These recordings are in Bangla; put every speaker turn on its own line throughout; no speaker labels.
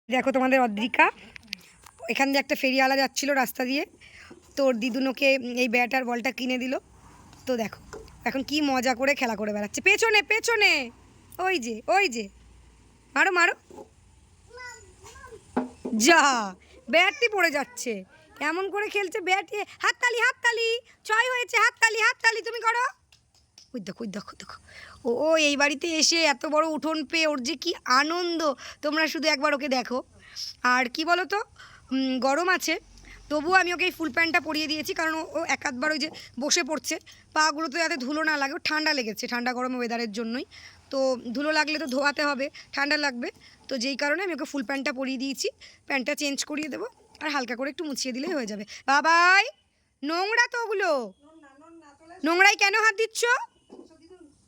দেখো তোমাদের অদ্রিকা এখান দিয়ে একটা ফেরিওয়ালা যাচ্ছিল রাস্তা দিয়ে, তোর দিদুনোকে এই ব্যাট আর বলটা কিনে দিল। তো দেখো এখন কি মজা করে খেলা করে বেড়াচ্ছে। পেছনে পেছনে ওই যে মারো মারো, যা ব্যাটটি পড়ে যাচ্ছে, এমন করে খেলছে ব্যাট। হাততালি হাততালি, ছয় হয়েছে, হাততালি হাততালি তুমি করো। ওই দেখো দেখো ও এই বাড়িতে এসে এত বড় উঠোন পেয়ে ওর যে কি আনন্দ, তোমরা শুধু একবার ওকে দেখো। আর কি বলো তো, গরম আছে তবুও আমি ওকে এই ফুল প্যান্টটা পরিয়ে দিয়েছি, কারণ ও এক আধবার ওই যে বসে পড়ছে, পাগুলোতে যাতে ধুলো না লাগে। ও ঠান্ডা লেগেছে, ঠান্ডা গরম ওয়েদারের জন্যই তো ধুলো লাগলে তো ধোয়াতে হবে, ঠান্ডা লাগবে। তো যেই কারণে আমি ওকে ফুল প্যান্টটা পরিয়ে দিয়েছি, প্যান্টটা চেঞ্জ করিয়ে দেবো আর হালকা করে একটু মুছিয়ে দিলেই হয়ে যাবে। বাবাই নোংরা তো ওগুলো, নোংরায় কেন হাত দিচ্ছ?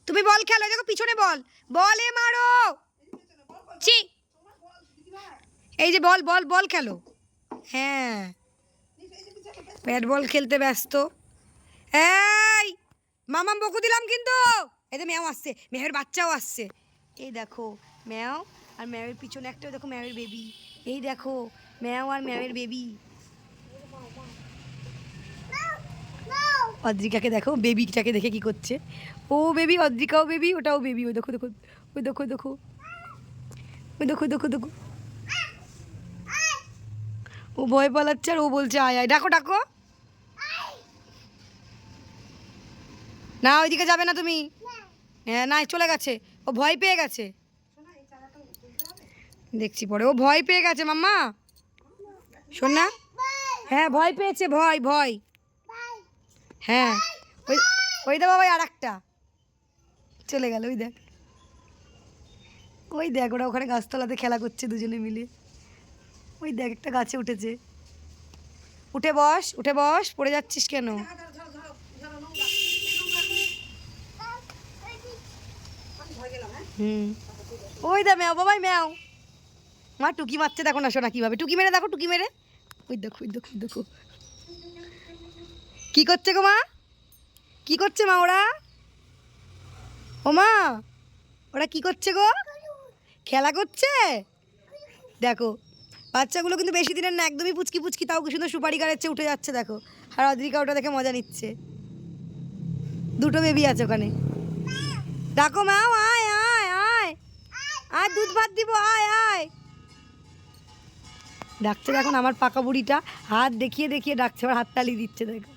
তুমি বল খেলো, দেখো পিছনে বল, বলে মারো। ছি, এই যে বল বল বল খেলো। হ্যাঁ ব্যাট বল খেলতে ব্যস্ত। এই মামাম বকু দিলাম কিন্তু। এই যে ম্যাও আসছে, ম্যাওয়ের বাচ্চাও আসছে। এই দেখো ম্যাও আর ম্যাওয়ের পিছনে একটা দেখো ম্যাওয়ের বেবি। এই দেখো ম্যাও আর ম্যাওয়ের বেবি। অদ্রিকাকে দেখো, বেবিটাকে দেখে কি করছে। ও বেবি, অদ্রিকাও বেবি, ওটাও বেবি। ওই দেখো দেখো ওই দেখো দেখো ওই দেখো দেখো দেখো, ও ভয় পালাচ্ছে আর ও বলছে আয় আয়। ডাকো ডাকো না, ওইদিকে যাবে না তুমি। হ্যাঁ না চলে গেছে, ও ভয় পেয়ে গেছে, দেখছি পরে ও ভয় পেয়ে গেছে মাম্মা। শোন না, হ্যাঁ ভয় পেয়েছে, ভয় ভয়। হ্যাঁ ওই ওই দে বাবাই আর একটা চলে গেল। ওই দেখ ওরা ওখানে গাছতলাতে খেলা করছে দুজনে মিলে। ওই দেখ একটা গাছে উঠেছে। উঠে বস উঠে বস, পড়ে যাচ্ছিস কেন? ওই দা ম্যাও বাবাই ম্যাও, মা টুকি মারছে দেখো না, শোনা কিভাবে টুকি মেরে দেখো, টুকি মেরে। ওই দেখো ওই দেখো দেখো কি করছে গো মা, কি করছে মা ওরা? ও মা ওরা কি করছে গো? খেলা করছে। দেখো বাচ্চাগুলো কিন্তু বেশি দিনের না, একদমই পুচকি পুচকি, তাও কি সুন্দর সুপারি গাড়াচ্ছে, উঠে যাচ্ছে দেখো। আর অদ্রিকা ওটা দেখে মজা নিচ্ছে। দুটো বেবি আছে ওখানে। ডাকো মাও, আয় আয় আয় আয়, দুধ ভাত দিব, আয় আয়। ডাকছে দেখুন আমার পাকা বুড়িটা, হাত দেখিয়ে দেখিয়ে ডাকছে, আবার হাততালি দিচ্ছে দেখো।